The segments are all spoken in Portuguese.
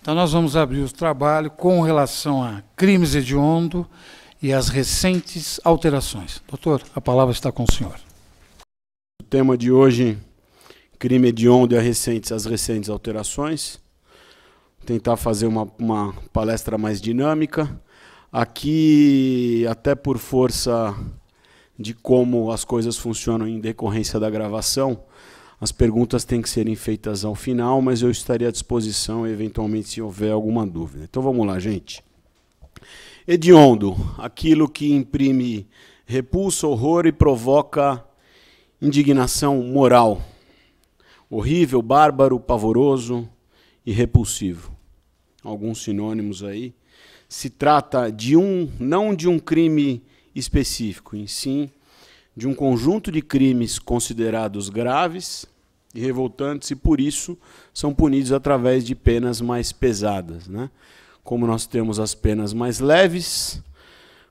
Então, nós vamos abrir o trabalho com relação a crimes hediondos e as recentes alterações. Doutor, a palavra está com o senhor. O tema de hoje, crime hediondo e as recentes alterações. Tentar fazer uma palestra mais dinâmica. Aqui, até por força de como as coisas funcionam em decorrência da gravação, as perguntas têm que serem feitas ao final, mas eu estaria à disposição, eventualmente, se houver alguma dúvida. Então, vamos lá, gente. Hediondo, aquilo que imprime repulsa, horror e provoca indignação moral. Horrível, bárbaro, pavoroso e repulsivo. Alguns sinônimos aí. Se trata de não de um crime específico, em si, de um conjunto de crimes considerados graves e revoltantes e, por isso, são punidos através de penas mais pesadas, né? Como nós temos as penas mais leves,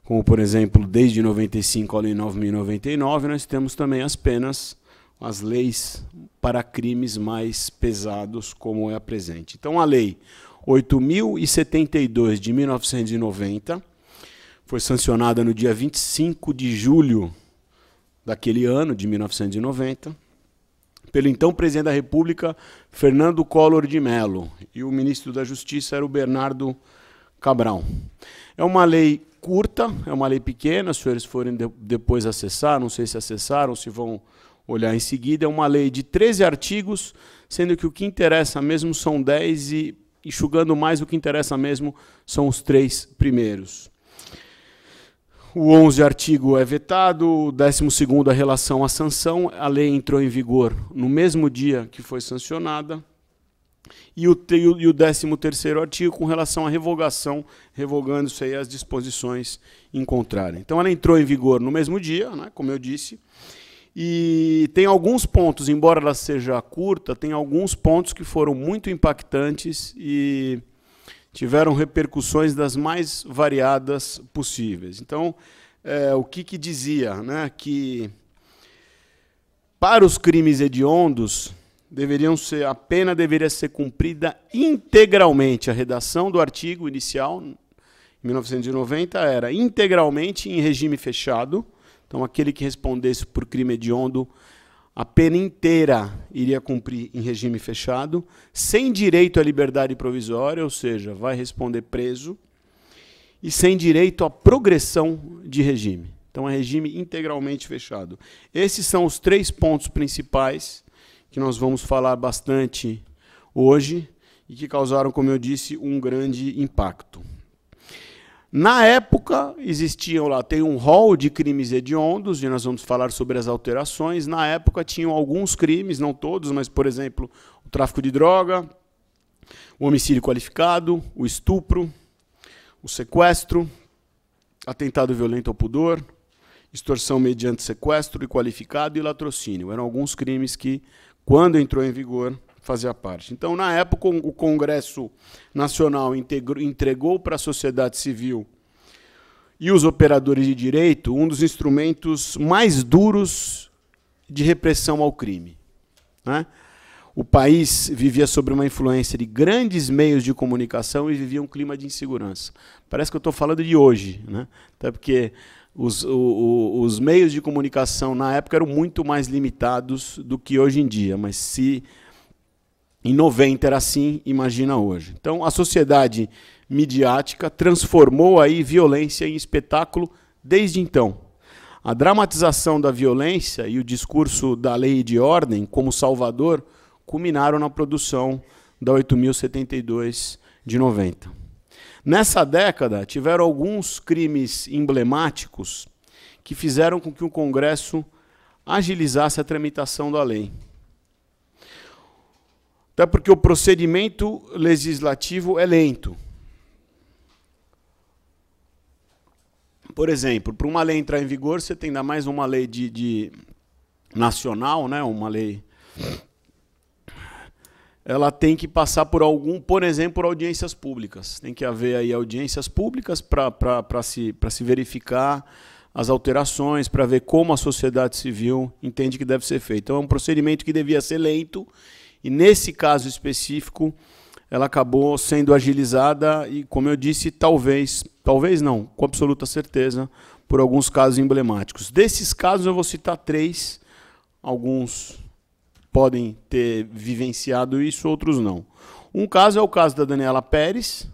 como, por exemplo, desde 95 a Lei 9.099, nós temos também as leis para crimes mais pesados, como é a presente. Então, a Lei 8.072 de 1990 foi sancionada no dia 25 de julho daquele ano, de 1990, pelo então presidente da República, Fernando Collor de Mello, e o ministro da Justiça era o Bernardo Cabral. É uma lei curta, é uma lei pequena, se os senhores forem depois acessar, não sei se acessaram, se vão olhar em seguida, é uma lei de 13 artigos, sendo que o que interessa mesmo são 10 e, enxugando mais, o que interessa mesmo são os 3 primeiros. O 11º artigo é vetado, o 12º a relação à sanção, a lei entrou em vigor no mesmo dia que foi sancionada, e o 13º artigo com relação à revogação, revogando-se aí as disposições em contrário. Então ela entrou em vigor no mesmo dia, né, como eu disse, e tem alguns pontos, embora ela seja curta, tem alguns pontos que foram muito impactantes e tiveram repercussões das mais variadas possíveis. Então, o que dizia? Né, que para os crimes hediondos, a pena deveria ser cumprida integralmente. A redação do artigo inicial, em 1990, era integralmente em regime fechado. Então, aquele que respondesse por crime hediondo, a pena inteira iria cumprir em regime fechado, sem direito à liberdade provisória, ou seja, vai responder preso, e sem direito à progressão de regime. Então, é regime integralmente fechado. Esses são os 3 pontos principais que nós vamos falar bastante hoje e que causaram, como eu disse, um grande impacto. Na época, existiam lá, tem um rol de crimes hediondos, e nós vamos falar sobre as alterações. Na época, tinham alguns crimes, não todos, mas, por exemplo, o tráfico de droga, o homicídio qualificado, o estupro, o sequestro, atentado violento ao pudor, extorsão mediante sequestro e qualificado e latrocínio. Eram alguns crimes que, quando entrou em vigor, fazia parte. Então, na época, o Congresso Nacional entregou para a sociedade civil e os operadores de direito um dos instrumentos mais duros de repressão ao crime, né? O país vivia sob uma influência de grandes meios de comunicação e vivia um clima de insegurança. Parece que eu estou falando de hoje, né? Até porque os meios de comunicação na época eram muito mais limitados do que hoje em dia, mas se em 90 era assim, imagina hoje. Então, a sociedade midiática transformou aí violência em espetáculo desde então. A dramatização da violência e o discurso da lei de ordem como salvador culminaram na produção da 8.072 de 90. Nessa década, tiveram alguns crimes emblemáticos que fizeram com que o Congresso agilizasse a tramitação da lei. Até porque o procedimento legislativo é lento. Por exemplo, para uma lei entrar em vigor, você tem ainda mais uma lei de nacional, né, uma lei. Ela tem que passar por exemplo, por audiências públicas. Tem que haver aí audiências públicas para se verificar as alterações, para ver como a sociedade civil entende que deve ser feito. Então, é um procedimento que devia ser lento, e nesse caso específico, ela acabou sendo agilizada e, como eu disse, talvez não, com absoluta certeza, por alguns casos emblemáticos. Desses casos eu vou citar 3, alguns podem ter vivenciado isso, outros não. Um caso é o caso da Daniela Pérez,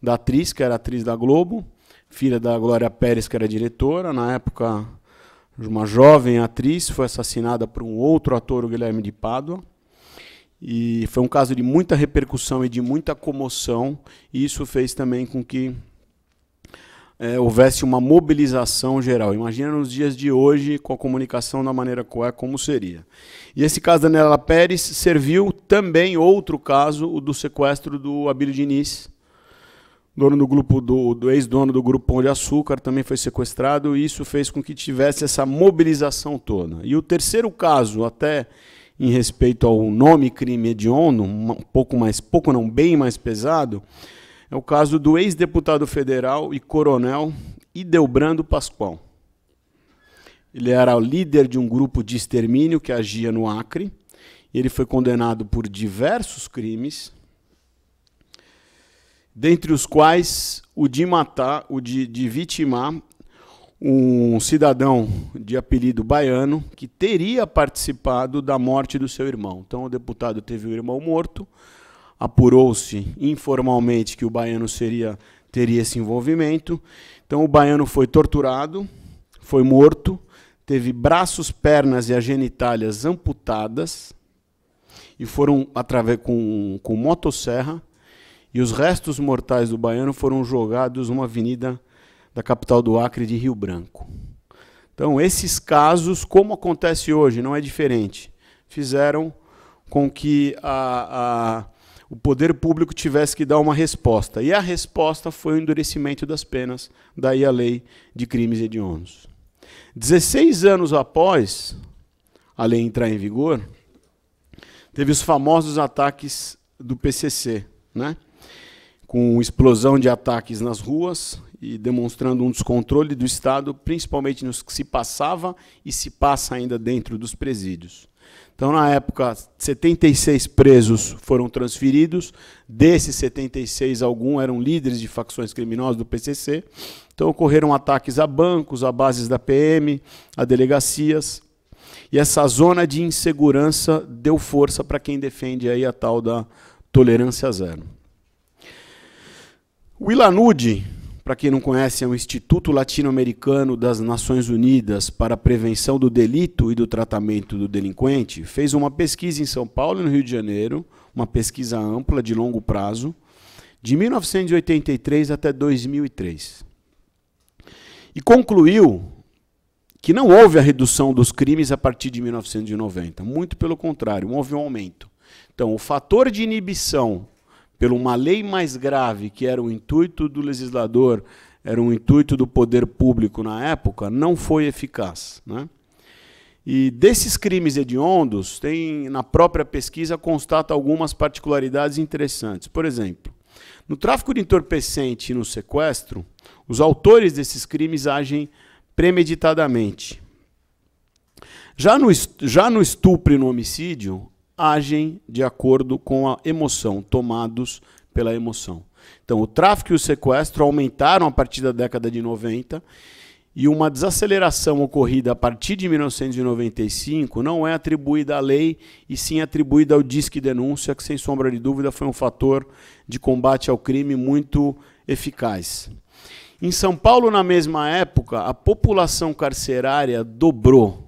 da atriz, que era atriz da Globo, filha da Glória Pérez, que era diretora. Na época, uma jovem atriz foi assassinada por um outro ator, o Guilherme de Pádua. E foi um caso de muita repercussão e de muita comoção, e isso fez também com que houvesse uma mobilização geral. Imagina nos dias de hoje, com a comunicação da maneira como seria. E esse caso da Daniela Pérez serviu também outro caso, o do sequestro do Abílio Diniz, dono do grupo do ex-dono do Grupo Pão de Açúcar, também foi sequestrado, e isso fez com que tivesse essa mobilização toda. E o terceiro caso, até em respeito ao nome crime hediondo, bem mais pesado, é o caso do ex-deputado federal e coronel Idelbrando Pascoal. Ele era o líder de um grupo de extermínio que agia no Acre. Ele foi condenado por diversos crimes, dentre os quais o de vitimar um cidadão de apelido Baiano que teria participado da morte do seu irmão. Então o deputado teve o irmão morto, apurou-se informalmente que o Baiano teria esse envolvimento. Então o Baiano foi torturado, foi morto, teve braços, pernas e as genitálias amputadas e foram com motosserra, e os restos mortais do Baiano foram jogados numa avenida da capital do Acre, de Rio Branco. Então, esses casos, como acontece hoje, não é diferente, fizeram com que o poder público tivesse que dar uma resposta. E a resposta foi o endurecimento das penas, daí a lei de crimes hediondos. 16 anos após a lei entrar em vigor, teve os famosos ataques do PCC, né? Com explosão de ataques nas ruas e demonstrando um descontrole do Estado, principalmente nos que se passava e se passa ainda dentro dos presídios. Então, na época, 76 presos foram transferidos. Desses 76, alguns eram líderes de facções criminosas do PCC. Então, ocorreram ataques a bancos, a bases da PM, a delegacias. E essa zona de insegurança deu força para quem defende aí a tal da tolerância zero. O ILANUD, para quem não conhece, é um Instituto Latino-Americano das Nações Unidas para a Prevenção do Delito e do Tratamento do Delinquente, fez uma pesquisa em São Paulo e no Rio de Janeiro, uma pesquisa ampla, de longo prazo, de 1983 até 2003. E concluiu que não houve a redução dos crimes a partir de 1990, muito pelo contrário, houve um aumento. Então, o fator de inibição por uma lei mais grave, que era o intuito do legislador, era o intuito do poder público na época, não foi eficaz, né? E desses crimes hediondos, na própria pesquisa, constata algumas particularidades interessantes. Por exemplo, no tráfico de entorpecente e no sequestro, os autores desses crimes agem premeditadamente. Já no estupro e no homicídio, agem de acordo com a emoção, tomados pela emoção. Então, o tráfico e o sequestro aumentaram a partir da década de 90, e uma desaceleração ocorrida a partir de 1995 não é atribuída à lei, e sim atribuída ao Disque Denúncia, que, sem sombra de dúvida, foi um fator de combate ao crime muito eficaz. Em São Paulo, na mesma época, a população carcerária dobrou.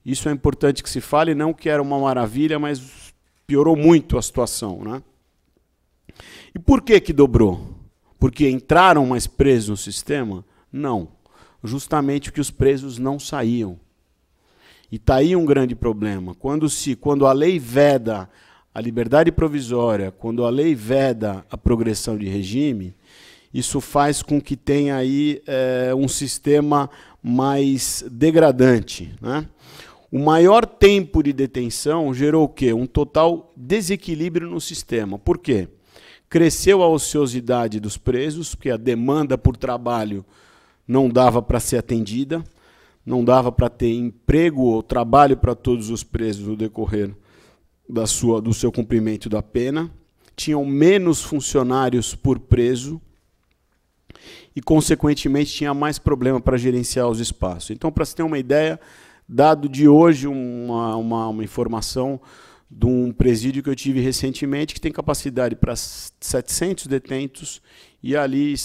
Isso é importante que se fale, não que era uma maravilha, mas piorou muito a situação, né? E por que dobrou? Porque entraram mais presos no sistema? Não. Justamente porque os presos não saíam. E está aí um grande problema. Quando a lei veda a liberdade provisória, quando a lei veda a progressão de regime, isso faz com que tenha aí um sistema mais degradante, né? O maior tempo de detenção gerou o quê? Um total desequilíbrio no sistema. Por quê? Cresceu a ociosidade dos presos, porque a demanda por trabalho não dava para ser atendida, não dava para ter emprego ou trabalho para todos os presos no decorrer do seu cumprimento da pena. tinham menos funcionários por preso e, consequentemente, tinha mais problema para gerenciar os espaços. Então, para você ter uma ideia, dado de hoje uma informação de um presídio que eu tive recentemente, que tem capacidade para 700 detentos, e ali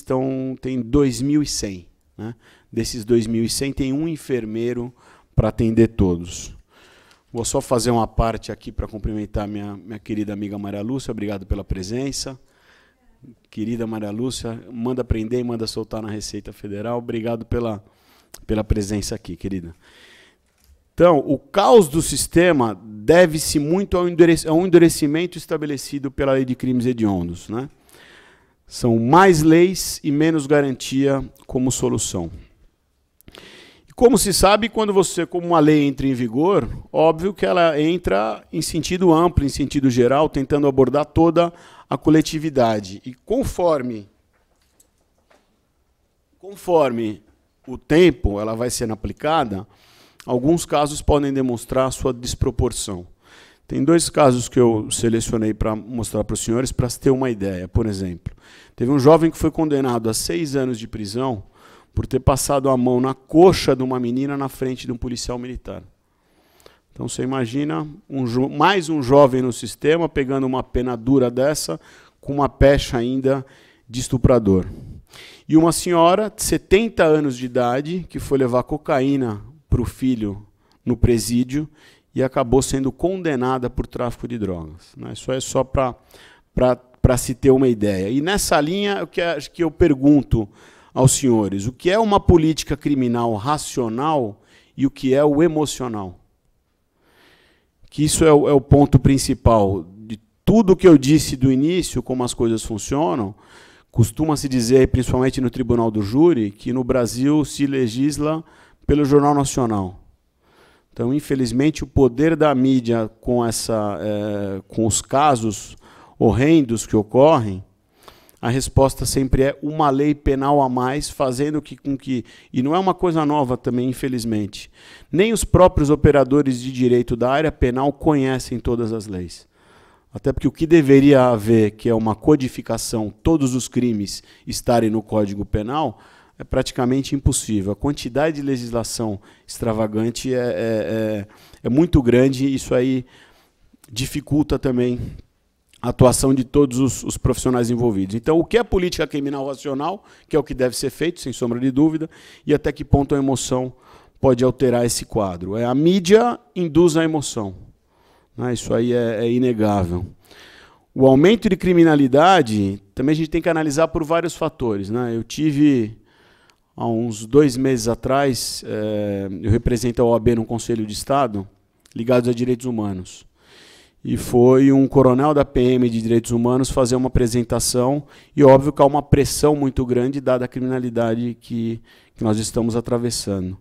tem 2.100. Né? Desses 2.100, tem um enfermeiro para atender todos. Vou só fazer uma parte aqui para cumprimentar minha querida amiga Maria Lúcia. Obrigado pela presença. Querida Maria Lúcia, manda prender e manda soltar na Receita Federal. Obrigado pela presença aqui, querida. Então, o caos do sistema deve-se muito ao endurecimento estabelecido pela Lei de Crimes Hediondos. Né? São mais leis e menos garantia como solução. Como se sabe, como uma lei entra em vigor, óbvio que ela entra em sentido amplo, em sentido geral, tentando abordar toda a coletividade. E conforme o tempo ela vai sendo aplicada, alguns casos podem demonstrar a sua desproporção. Tem 2 casos que eu selecionei para mostrar para os senhores, para se ter uma ideia. Por exemplo, teve um jovem que foi condenado a 6 anos de prisão por ter passado a mão na coxa de uma menina na frente de um policial militar. Então, você imagina mais um jovem no sistema pegando uma pena dura dessa, com uma pecha ainda de estuprador. E uma senhora de 70 anos de idade, que foi levar cocaína para o filho no presídio e acabou sendo condenada por tráfico de drogas. Isso é só para se ter uma ideia. E nessa linha, que eu pergunto aos senhores, o que é uma política criminal racional e o que é o emocional? Que isso é o ponto principal. De tudo que eu disse do início, como as coisas funcionam, costuma-se dizer, principalmente no Tribunal do Júri, que no Brasil se legisla pelo Jornal Nacional. Então, infelizmente, o poder da mídia com os casos horrendos que ocorrem, a resposta sempre é uma lei penal a mais, fazendo com que... E não é uma coisa nova também, infelizmente. Nem os próprios operadores de direito da área penal conhecem todas as leis. Até porque o que deveria haver, que é uma codificação, todos os crimes estarem no Código Penal, é praticamente impossível. A quantidade de legislação extravagante é muito grande, e isso aí dificulta também a atuação de todos os profissionais envolvidos. Então, o que é política criminal racional, que é o que deve ser feito, sem sombra de dúvida, e até que ponto a emoção pode alterar esse quadro. A mídia induz a emoção. Isso aí é inegável. O aumento de criminalidade, também a gente tem que analisar por vários fatores. Eu tive, há uns 2 meses atrás, eu represento a OAB no Conselho de Estado, ligados a direitos humanos. E foi um coronel da PM de Direitos Humanos fazer uma apresentação, e óbvio que há uma pressão muito grande, dada a criminalidade que nós estamos atravessando.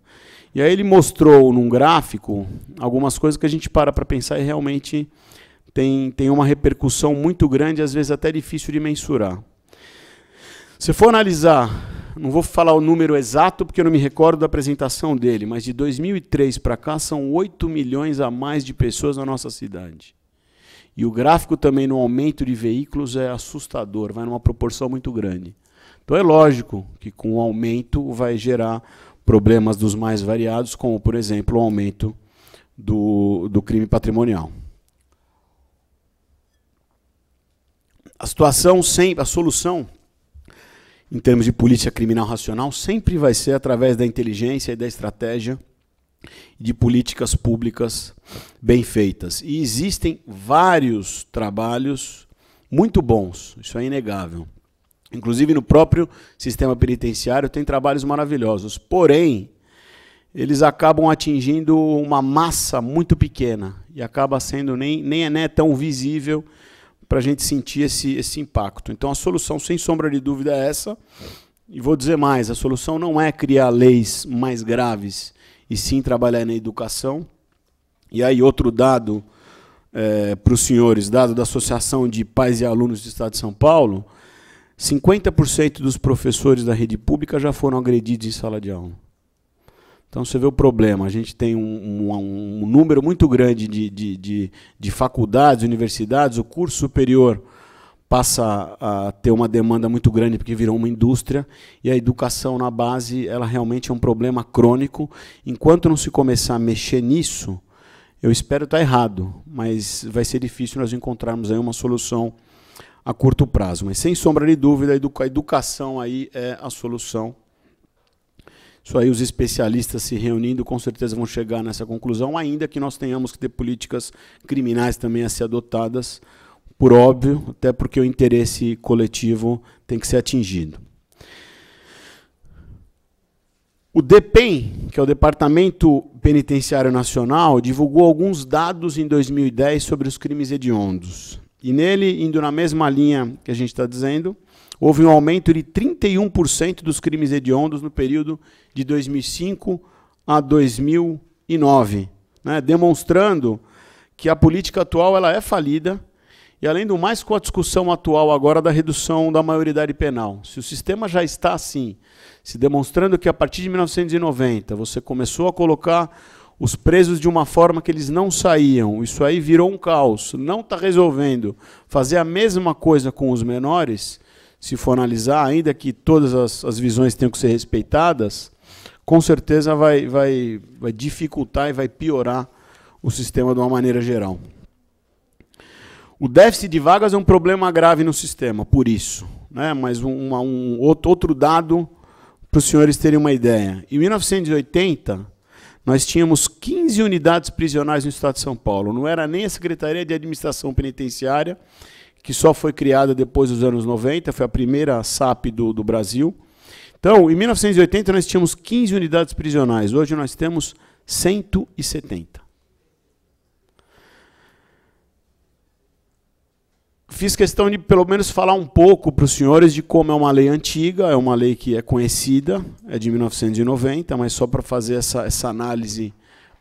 E aí ele mostrou, num gráfico, algumas coisas que a gente para pensar e realmente tem uma repercussão muito grande, às vezes até difícil de mensurar. Se for analisar, não vou falar o número exato, porque eu não me recordo da apresentação dele, mas de 2003 para cá, são 8 milhões a mais de pessoas na nossa cidade. E o gráfico também no aumento de veículos é assustador, vai numa proporção muito grande. Então é lógico que com o aumento vai gerar problemas dos mais variados, como, por exemplo, o aumento do crime patrimonial. A solução, em termos de política criminal racional, sempre vai ser através da inteligência e da estratégia de políticas públicas bem feitas. E existem vários trabalhos muito bons, isso é inegável. Inclusive, no próprio sistema penitenciário tem trabalhos maravilhosos. Porém, eles acabam atingindo uma massa muito pequena e acaba sendo nem é tão visível para a gente sentir esse impacto. Então, a solução, sem sombra de dúvida, é essa. E vou dizer mais, a solução não é criar leis mais graves, e sim trabalhar na educação. E aí, outro dado para os senhores, dado da Associação de Pais e Alunos do Estado de São Paulo, 50% dos professores da rede pública já foram agredidos em sala de aula. Então, você vê o problema. A gente tem um número muito grande de faculdades, universidades, o curso superior passa a ter uma demanda muito grande porque virou uma indústria, e a educação na base ela realmente é um problema crônico. Enquanto não se começar a mexer nisso, eu espero estar errado, mas vai ser difícil nós encontrarmos aí uma solução a curto prazo. Mas, sem sombra de dúvida, a educação aí é a solução. Isso aí, os especialistas se reunindo, com certeza vão chegar nessa conclusão, ainda que nós tenhamos que ter políticas criminais também a ser adotadas, por óbvio, até porque o interesse coletivo tem que ser atingido. O DPEM, que é o Departamento Penitenciário Nacional, divulgou alguns dados em 2010 sobre os crimes hediondos. E nele, indo na mesma linha que a gente está dizendo, houve um aumento de 31% dos crimes hediondos no período de 2005 a 2009, né, demonstrando que a política atual ela é falida, e, além do mais, com a discussão atual agora da redução da maioridade penal. Se o sistema já está assim, se demonstrando que a partir de 1990 você começou a colocar os presos de uma forma que eles não saíam, isso aí virou um caos, não está resolvendo fazer a mesma coisa com os menores, se for analisar, ainda que todas as visões tenham que ser respeitadas, com certeza vai dificultar e vai piorar o sistema de uma maneira geral. O déficit de vagas é um problema grave no sistema, por isso, né? Mas outro dado para os senhores terem uma ideia. Em 1980, nós tínhamos 15 unidades prisionais no estado de São Paulo. Não era nem a Secretaria de Administração Penitenciária, que só foi criada depois dos anos 90, foi a primeira SAP do Brasil. Então, em 1980, nós tínhamos 15 unidades prisionais. Hoje nós temos 170. Fiz questão de, pelo menos, falar um pouco para os senhores de como é uma lei antiga, é uma lei que é conhecida, é de 1990, mas só para fazer essa análise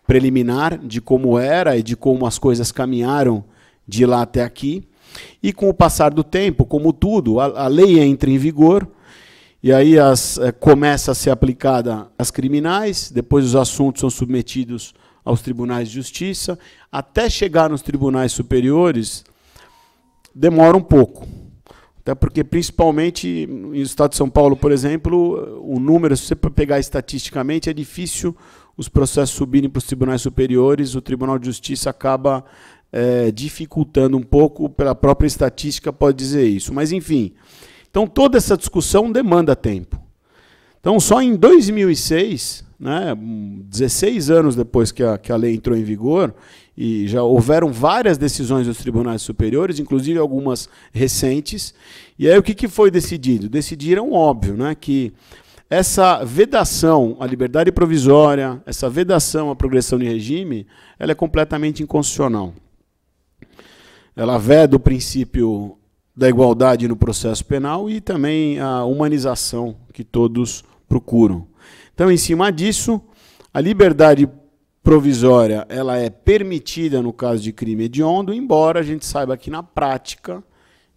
preliminar de como era e de como as coisas caminharam de lá até aqui. E, com o passar do tempo, como tudo, a lei entra em vigor, e aí começa a ser aplicada às criminais, depois os assuntos são submetidos aos tribunais de justiça, até chegar nos tribunais superiores, demora um pouco. Até porque, principalmente, no estado de São Paulo, por exemplo, o número, se você pegar estatisticamente, é difícil os processos subirem para os tribunais superiores, o Tribunal de Justiça acaba dificultando um pouco, pela própria estatística pode dizer isso. Mas, enfim, então toda essa discussão demanda tempo. Então, só em 2006, né, 16 anos depois que a lei entrou em vigor, e já houveram várias decisões dos tribunais superiores, inclusive algumas recentes, e aí o que foi decidido? Decidiram, óbvio, né, que essa vedação à liberdade provisória, essa vedação à progressão de regime, ela é completamente inconstitucional. Ela veda o princípio da igualdade no processo penal e também a humanização que todos procuram. Então, em cima disso, a liberdade provisória ela é permitida no caso de crime hediondo, embora a gente saiba que, na prática,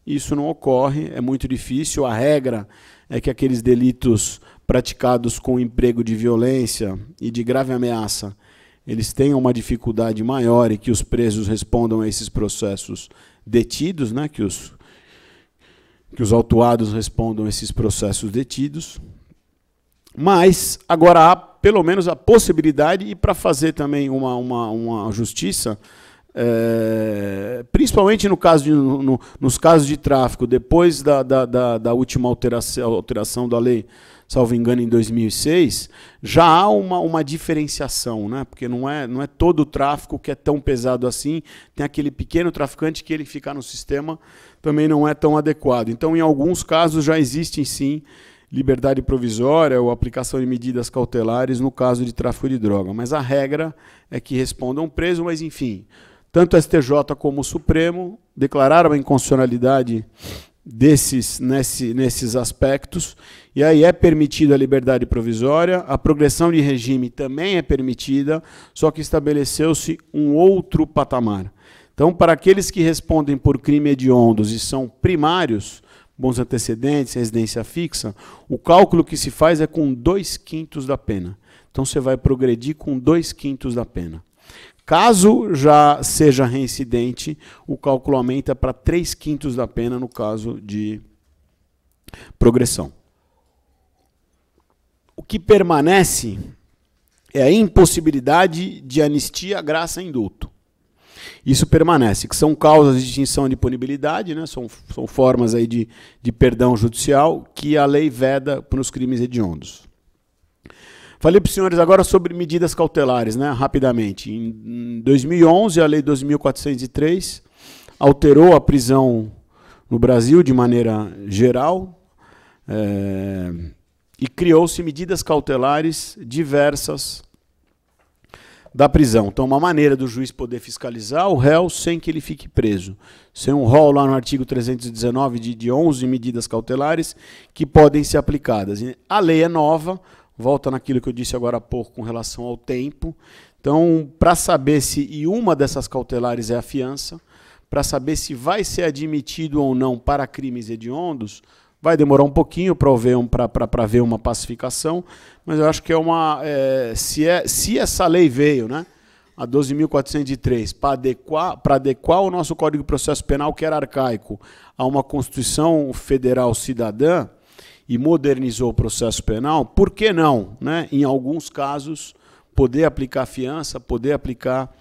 isso não ocorre, é muito difícil. A regra é que aqueles delitos praticados com emprego de violência e de grave ameaça, eles tenham uma dificuldade maior e que os presos respondam a esses processos detidos, né, que os autuados respondam a esses processos detidos. Mas agora há pelo menos a possibilidade, e para fazer também uma justiça, principalmente nos casos de tráfico, depois da última alteração da lei, salvo engano, em 2006, já há uma diferenciação, né? Porque não é todo o tráfico que é tão pesado assim, tem aquele pequeno traficante que ele ficar no sistema também não é tão adequado. Então, em alguns casos, já existem, sim, liberdade provisória ou aplicação de medidas cautelares no caso de tráfico de droga. Mas a regra é que respondam preso, mas, enfim, tanto o STJ como o Supremo declararam a inconstitucionalidade nesses aspectos, e aí é permitida a liberdade provisória, a progressão de regime também é permitida, só que estabeleceu-se um outro patamar. Então, para aqueles que respondem por crime hediondos e são primários, bons antecedentes, residência fixa, o cálculo que se faz é com 2/5 da pena. Então, você vai progredir com 2/5 da pena. Caso já seja reincidente, o cálculo aumenta para 3/5 da pena no caso de progressão. O que permanece é a impossibilidade de anistia, graça e indulto. Isso permanece, que são causas de extinção de punibilidade, né? São formas aí de perdão judicial que a lei veda para os crimes hediondos. Falei para os senhores agora sobre medidas cautelares, né? Rapidamente. Em 2011, a Lei 2.403 alterou a prisão no Brasil de maneira geral e criou-se medidas cautelares diversas da prisão. Então, uma maneira do juiz poder fiscalizar o réu sem que ele fique preso. Sem um rol lá no artigo 319 de 11 medidas cautelares que podem ser aplicadas. A lei é nova, volta naquilo que eu disse agora há pouco com relação ao tempo. Então, para saber se, e uma dessas cautelares é a fiança, para saber se vai ser admitido ou não para crimes hediondos, vai demorar um pouquinho para ver uma pacificação, mas eu acho que se essa lei veio, né, a 12.403, para adequar o nosso Código de Processo Penal, que era arcaico, a uma Constituição Federal cidadã, e modernizou o processo penal, por que não, né, em alguns casos, poder aplicar a fiança, poder aplicar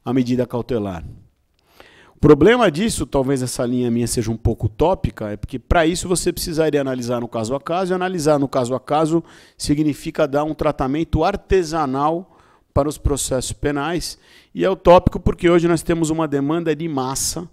a medida cautelar? O problema disso, talvez essa linha minha seja um pouco utópica, é porque para isso você precisaria analisar no caso a caso, e analisar no caso a caso significa dar um tratamento artesanal para os processos penais, e é utópico porque hoje nós temos uma demanda de massa,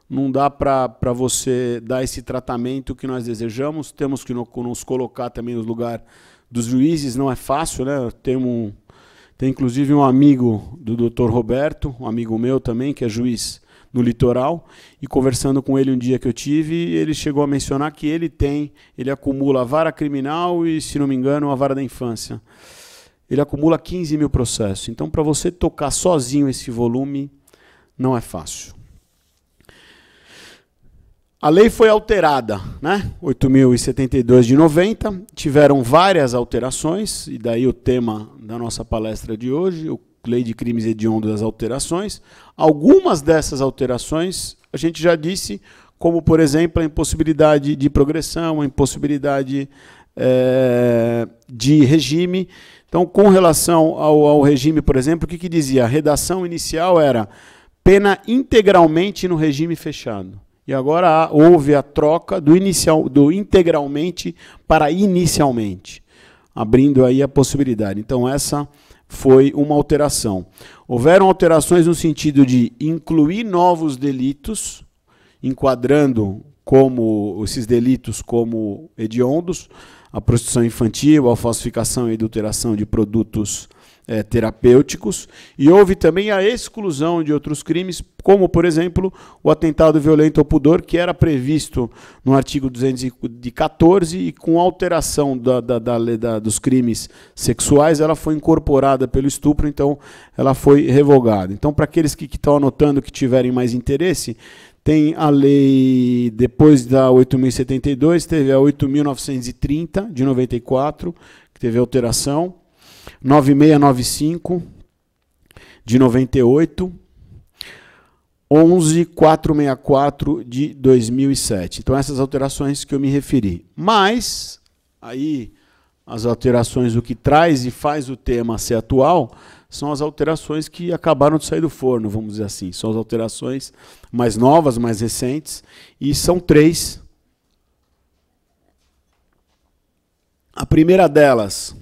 não dá para você dar esse tratamento que nós desejamos, temos que nos colocar também no lugar dos juízes, não é fácil, né? Tem inclusive um amigo do Dr. Roberto, um amigo meu também, que é juiz no litoral, e conversando com ele um dia que eu tive, ele chegou a mencionar que ele acumula a vara criminal e, se não me engano, a vara da infância. Ele acumula 15 mil processos. Então, para você tocar sozinho esse volume, não é fácil. A lei foi alterada, né? 8.072 de 90, tiveram várias alterações, e daí o tema da nossa palestra de hoje, Lei de Crimes Hediondos, das alterações. Algumas dessas alterações, a gente já disse, como, por exemplo, a impossibilidade de progressão, a impossibilidade de regime. Então, com relação ao regime, por exemplo, o que dizia? A redação inicial era pena integralmente no regime fechado. E agora houve a troca do integralmente para inicialmente, abrindo aí a possibilidade. Então, essa foi uma alteração. Houveram alterações no sentido de incluir novos delitos, enquadrando esses delitos como hediondos, a prostituição infantil, a falsificação e adulteração de produtos terapêuticos, e houve também a exclusão de outros crimes, como, por exemplo, o atentado violento ao pudor, que era previsto no artigo 214, e com alteração dos crimes sexuais, ela foi incorporada pelo estupro, então ela foi revogada. Então, para aqueles que estão anotando, que tiverem mais interesse, tem a lei, depois da 8.072, teve a 8.930, de 94, que teve alteração, 9695, de 98, 11464, de 2007. Então, essas alterações que eu me referi. Mas, aí, as alterações, o que traz e faz o tema ser atual, são as alterações que acabaram de sair do forno, vamos dizer assim. São as alterações mais novas, mais recentes, e são 3. A primeira delas,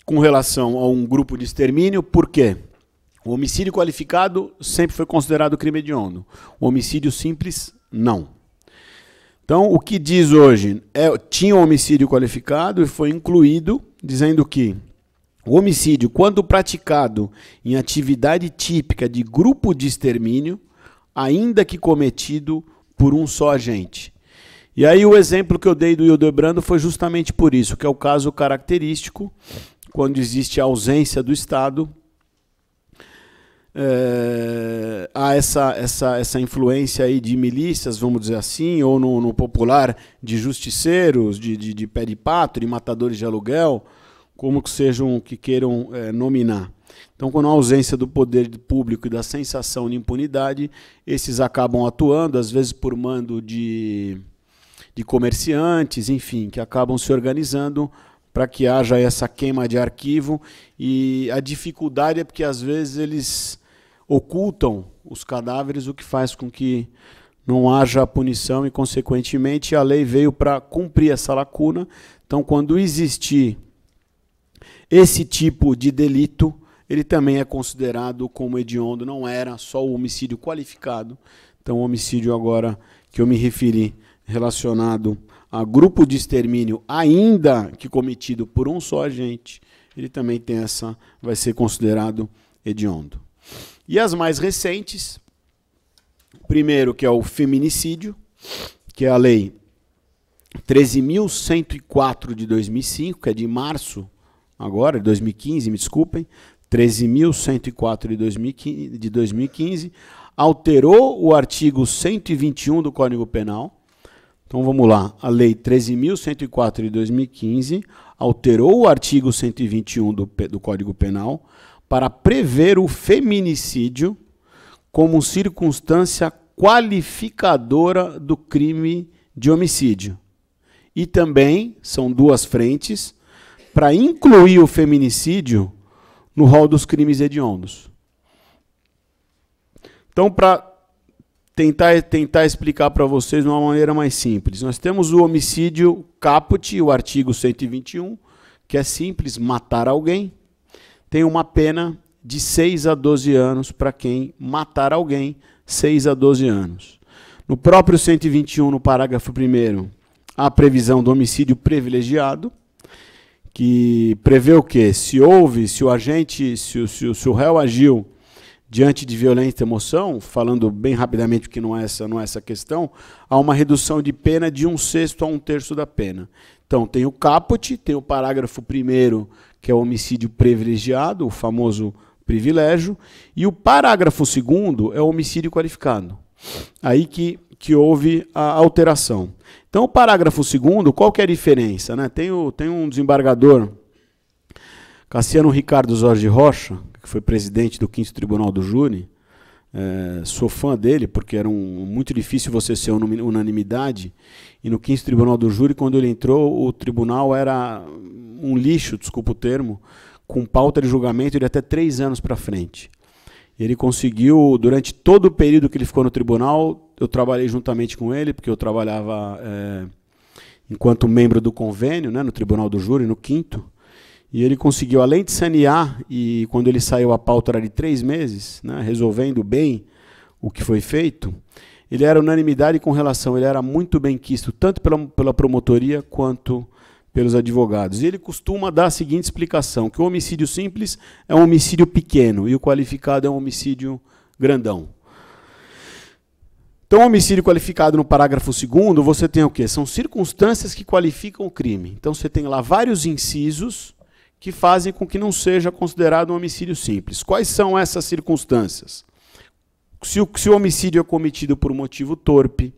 com relação a um grupo de extermínio, por quê? O homicídio qualificado sempre foi considerado crime hediondo. O homicídio simples, não. Então, o que diz hoje? Tinha um homicídio qualificado e foi incluído, dizendo que o homicídio, quando praticado em atividade típica de grupo de extermínio, ainda que cometido por um só agente. E aí o exemplo que eu dei do Hildebrando foi justamente por isso, que é o caso característico, quando existe a ausência do Estado, há essa influência aí de milícias, vamos dizer assim, ou no popular, de justiceiros, de pé de pato, de matadores de aluguel, como que sejam, que queiram nominar. Então, quando há ausência do poder público e da sensação de impunidade, esses acabam atuando, às vezes por mando de comerciantes, enfim, que acabam se organizando para que haja essa queima de arquivo. E a dificuldade é porque, às vezes, eles ocultam os cadáveres, o que faz com que não haja punição e, consequentemente, a lei veio para cumprir essa lacuna. Então, quando existir esse tipo de delito, ele também é considerado como hediondo, não era só o homicídio qualificado. Então, o homicídio agora que eu me referi, relacionado a grupo de extermínio, ainda que cometido por um só agente, ele também tem essa, vai ser considerado hediondo. E as mais recentes, primeiro, que é o feminicídio, que é a lei 13.104 de 2005, que é de março agora, de 2015, me desculpem, 13.104 de 2015, alterou o artigo 121 do Código Penal. Então vamos lá, a lei 13.104 de 2015 alterou o artigo 121 do Código Penal para prever o feminicídio como circunstância qualificadora do crime de homicídio. E também, são duas frentes, para incluir o feminicídio no rol dos crimes hediondos. Então, para tentar explicar para vocês de uma maneira mais simples, nós temos o homicídio caput, o artigo 121, que é simples, matar alguém. Tem uma pena de 6 a 12 anos para quem matar alguém, 6 a 12 anos. No próprio 121, no parágrafo 1º, há a previsão do homicídio privilegiado, que prevê o quê? Se o agente, se o réu agiu diante de violência e emoção, falando bem rapidamente que não é essa questão, há uma redução de pena de 1/6 a 1/3 da pena. Então, tem o caput, tem o parágrafo 1º, que é o homicídio privilegiado, o famoso privilégio, e o parágrafo 2º é o homicídio qualificado. Aí que houve a alteração. Então, o parágrafo 2º, qual que é a diferença, né? Tem um desembargador, Cassiano Ricardo Jorge Rocha, que foi presidente do 5º Tribunal do Júri. Sou fã dele, porque era muito difícil você ser unanimidade, e no 5º Tribunal do Júri, quando ele entrou, o tribunal era um lixo, desculpa o termo, com pauta de julgamento de até 3 anos para frente. Ele conseguiu, durante todo o período que ele ficou no tribunal, eu trabalhei juntamente com ele, porque eu trabalhava enquanto membro do convênio, né, no Tribunal do Júri, no 5º, e ele conseguiu, além de sanear, e quando ele saiu a pauta era de 3 meses, né, resolvendo bem o que foi feito, ele era unanimidade com relação, ele era muito bem quisto, tanto pela promotoria quanto pelos advogados. E ele costuma dar a seguinte explicação, que o homicídio simples é um homicídio pequeno e o qualificado é um homicídio grandão. Então, o homicídio qualificado no parágrafo 2º, você tem o quê? São circunstâncias que qualificam o crime. Então, você tem lá vários incisos que fazem com que não seja considerado um homicídio simples. Quais são essas circunstâncias? Se o homicídio é cometido por motivo torpe,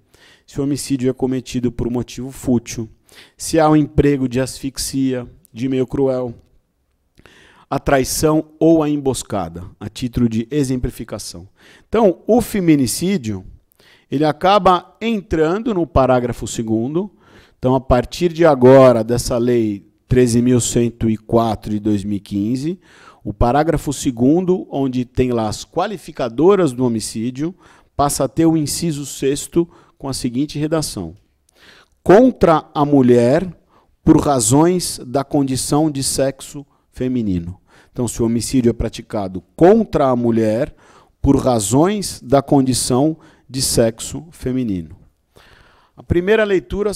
se o homicídio é cometido por motivo fútil, se há um emprego de asfixia, de meio cruel, a traição ou a emboscada, a título de exemplificação. Então, o feminicídio, ele acaba entrando no parágrafo 2º. Então, a partir de agora, dessa lei 13.104 de 2015, o parágrafo 2º, onde tem lá as qualificadoras do homicídio, passa a ter o inciso 6º com a seguinte redação: contra a mulher por razões da condição de sexo feminino. Então, se o homicídio é praticado contra a mulher por razões da condição de sexo feminino. A primeira leitura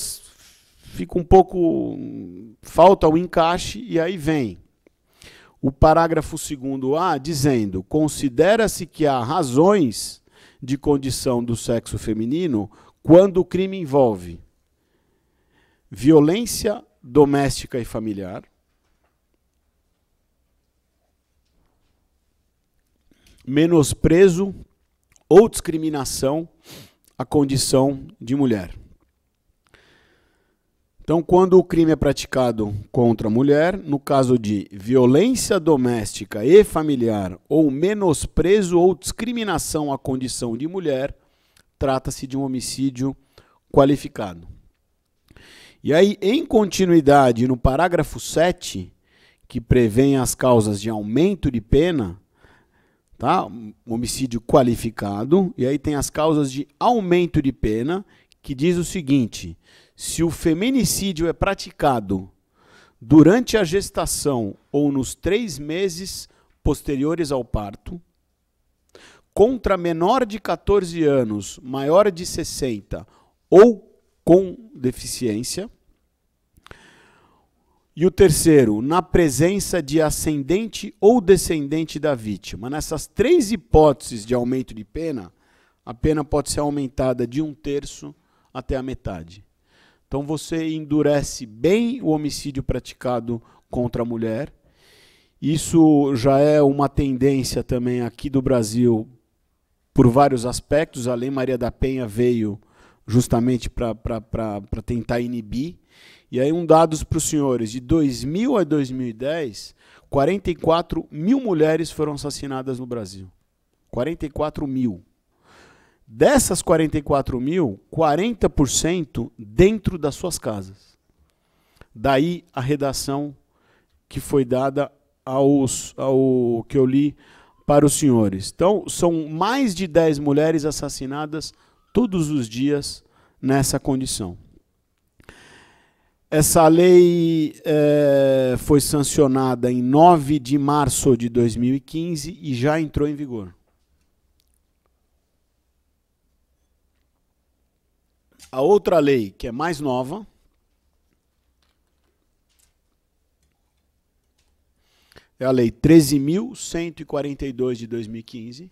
fica um pouco, falta o encaixe, e aí vem o parágrafo 2º-A dizendo: considera-se que há razões de condição do sexo feminino quando o crime envolve violência doméstica e familiar, menosprezo ou discriminação à condição de mulher. Então, quando o crime é praticado contra a mulher, no caso de violência doméstica e familiar ou menosprezo ou discriminação à condição de mulher, trata-se de um homicídio qualificado. E aí, em continuidade, no parágrafo 7, que prevê as causas de aumento de pena, tá? Homicídio qualificado, e aí tem as causas de aumento de pena, que diz o seguinte: se o feminicídio é praticado durante a gestação ou nos 3 meses posteriores ao parto, contra menor de 14 anos, maior de 60 ou com deficiência. E o terceiro, na presença de ascendente ou descendente da vítima. Nessas 3 hipóteses de aumento de pena, a pena pode ser aumentada de 1/3 até a metade. Então você endurece bem o homicídio praticado contra a mulher. Isso já é uma tendência também aqui do Brasil por vários aspectos. A Lei Maria da Penha veio justamente para tentar inibir. E aí dados para os senhores, de 2000 a 2010, 44 mil mulheres foram assassinadas no Brasil. 44 mil. Dessas 44 mil, 40% dentro das suas casas. Daí a redação que foi dada ao que eu li para os senhores. Então, são mais de 10 mulheres assassinadas todos os dias nessa condição. Essa lei foi sancionada em 9 de março de 2015 e já entrou em vigor. A outra lei, que é mais nova, é a Lei 13.142 de 2015.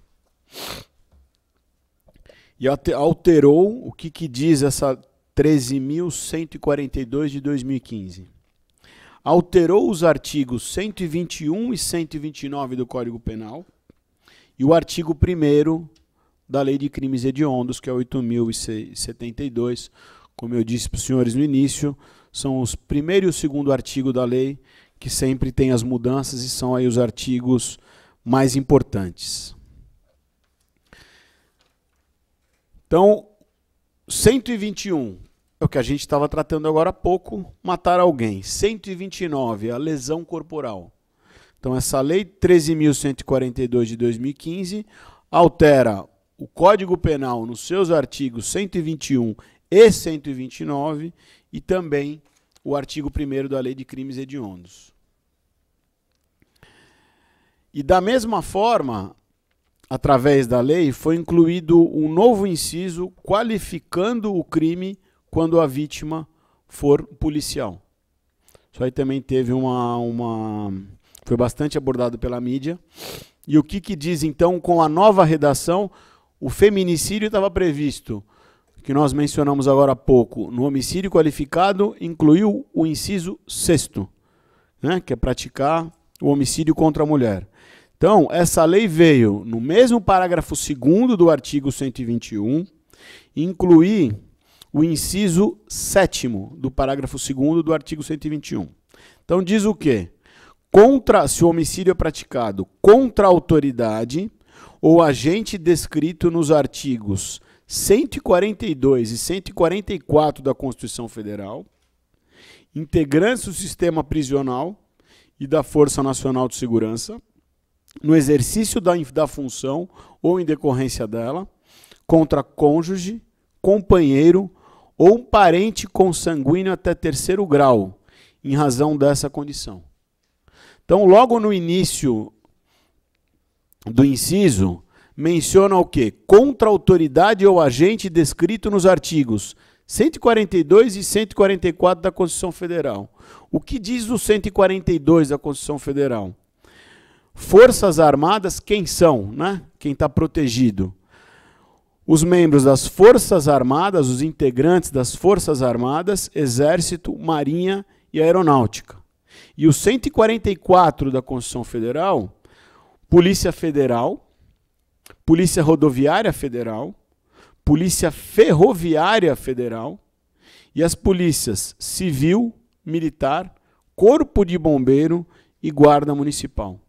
E alterou, o que diz essa 13.142 de 2015? Alterou os artigos 121 e 129 do Código Penal e o artigo 1º da Lei de Crimes Hediondos, que é 8.072. Como eu disse para os senhores no início, são os 1º e o 2º artigo da lei que sempre tem as mudanças e são aí os artigos mais importantes. Então, 121 é o que a gente estava tratando agora há pouco, matar alguém. 129 é a lesão corporal. Então, essa lei 13.142 de 2015 altera o Código Penal nos seus artigos 121 e 129 e também o artigo 1º da Lei de Crimes Hediondos. E da mesma forma, através da lei, foi incluído um novo inciso qualificando o crime quando a vítima for policial. Isso aí também teve foi bastante abordado pela mídia. E o que diz, então, com a nova redação? O feminicídio estava previsto, que nós mencionamos agora há pouco, no homicídio qualificado, incluiu o inciso 6º, né, que é praticar o homicídio contra a mulher. Então, essa lei veio, no mesmo parágrafo 2º do artigo 121, incluir o inciso 7º do parágrafo 2º do artigo 121. Então, diz o quê? Se o homicídio é praticado contra a autoridade ou agente descrito nos artigos 142 e 144 da Constituição Federal, integrantes do sistema prisional e da Força Nacional de Segurança, no exercício da função ou em decorrência dela, contra cônjuge, companheiro ou um parente consanguíneo até 3º grau, em razão dessa condição. Então, logo no início do inciso, menciona o quê? Contra a autoridade ou agente descrito nos artigos 142 e 144 da Constituição Federal. O que diz o 142 da Constituição Federal? Forças Armadas, quem são, né? Quem está protegido? Os membros das Forças Armadas, os integrantes das Forças Armadas, Exército, Marinha e Aeronáutica. E o 144 da Constituição Federal, Polícia Federal, Polícia Rodoviária Federal, Polícia Ferroviária Federal e as polícias civil, militar, corpo de bombeiro e guarda municipal.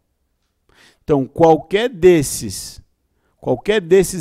Então, qualquer desses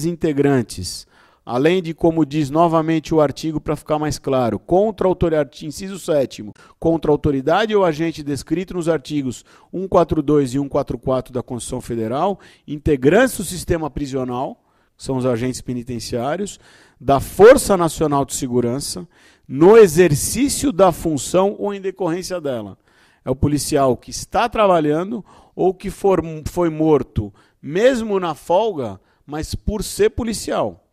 integrantes, além de, como diz novamente o artigo para ficar mais claro, contra a autoridade, inciso 7º, contra a autoridade ou agente descrito nos artigos 142 e 144 da Constituição Federal, integrantes do sistema prisional, são os agentes penitenciários, da Força Nacional de Segurança, no exercício da função ou em decorrência dela. É o policial que está trabalhando ou que foi morto, mesmo na folga, mas por ser policial.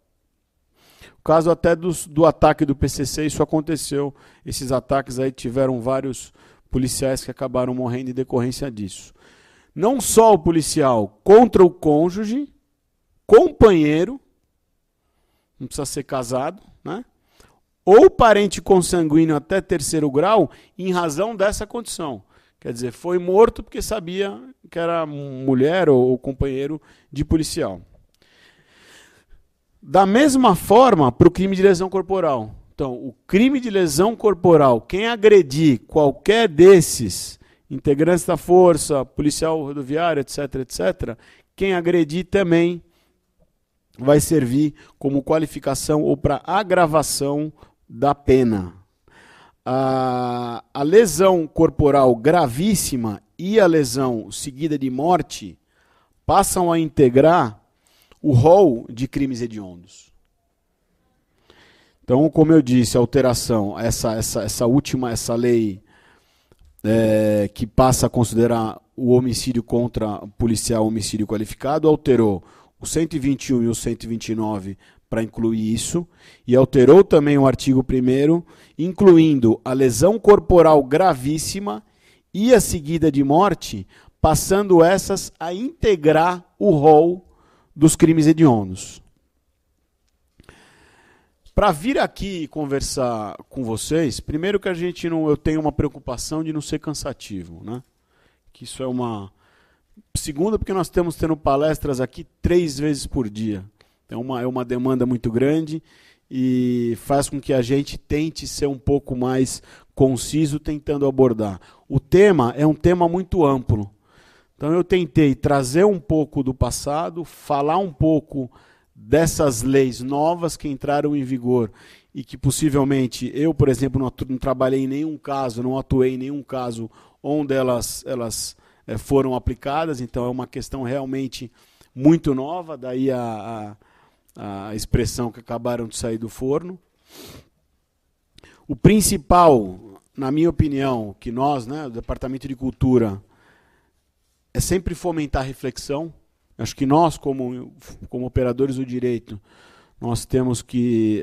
O caso até do ataque do PCC, isso aconteceu. Esses ataques aí tiveram vários policiais que acabaram morrendo em decorrência disso. Não só o policial contra o cônjuge, companheiro, não precisa ser casado, né? Ou parente consanguíneo até 3º grau, em razão dessa condição. Quer dizer, foi morto porque sabia que era mulher ou companheiro de policial. Da mesma forma, para o crime de lesão corporal. Então, o crime de lesão corporal, quem agredir qualquer desses integrantes da força, policial rodoviário, etc., etc., quem agredir também vai servir como qualificação ou para agravação da pena. A lesão corporal gravíssima e a lesão seguida de morte passam a integrar o rol de crimes hediondos. Então, como eu disse, a alteração, essa lei que passa a considerar o homicídio contra policial homicídio qualificado, alterou o 121 e o 129 para incluir isso, e alterou também o artigo 1º, incluindo a lesão corporal gravíssima e a seguida de morte, passando essas a integrar o rol dos crimes hediondos. Para vir aqui conversar com vocês, primeiro que eu tenho uma preocupação de não ser cansativo, né? Que isso é uma... Segundo, porque nós estamos tendo palestras aqui 3 vezes por dia. Então é uma demanda muito grande e faz com que a gente tente ser um pouco mais conciso tentando abordar. O tema é um tema muito amplo. Então eu tentei trazer um pouco do passado, falar um pouco dessas leis novas que entraram em vigor e que possivelmente eu, por exemplo, não trabalhei em nenhum caso, não atuei em nenhum caso onde elas foram aplicadas, então é uma questão realmente muito nova, daí a expressão que acabaram de sair do forno. O principal, na minha opinião, que nós, o Departamento de Cultura, é sempre fomentar a reflexão. Acho que nós, como operadores do direito, nós temos que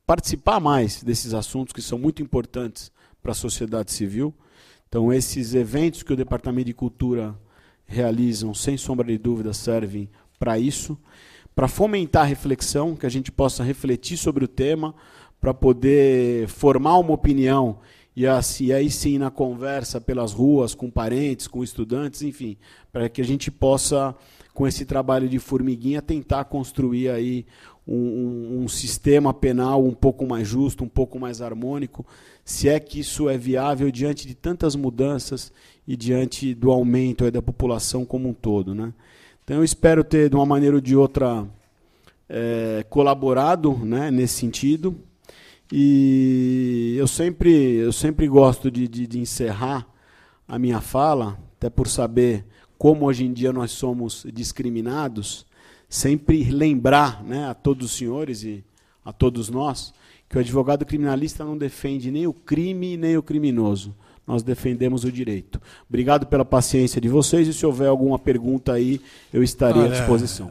participar mais desses assuntos que são muito importantes para a sociedade civil. Então, esses eventos que o Departamento de Cultura realizam, sem sombra de dúvida, servem para isso, para fomentar a reflexão, que a gente possa refletir sobre o tema, para poder formar uma opinião e aí sim na conversa pelas ruas, com parentes, com estudantes, enfim, para que a gente possa, com esse trabalho de formiguinha, tentar construir aí um sistema penal um pouco mais justo, um pouco mais harmônico, se é que isso é viável diante de tantas mudanças e diante do aumento aí da população como um todo, né? Então eu espero ter, de uma maneira ou de outra, colaborado, né, nesse sentido. E eu sempre gosto de encerrar a minha fala, até por saber como hoje em dia nós somos discriminados, sempre lembrar, né, a todos os senhores e a todos nós, que o advogado criminalista não defende nem o crime nem o criminoso. Nós defendemos o direito. Obrigado pela paciência de vocês e se houver alguma pergunta aí, eu estarei à disposição.